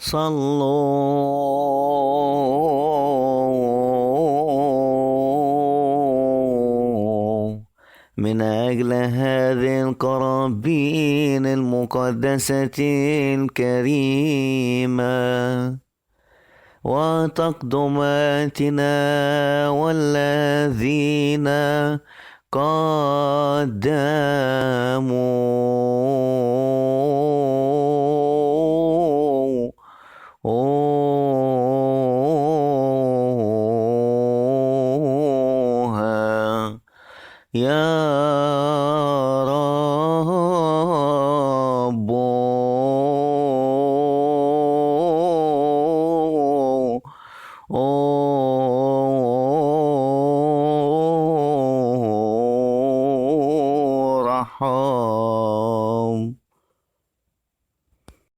صلوا من أجل هذه القرابين المقدسة الكريمة وتقدماتنا والذين قدموا يا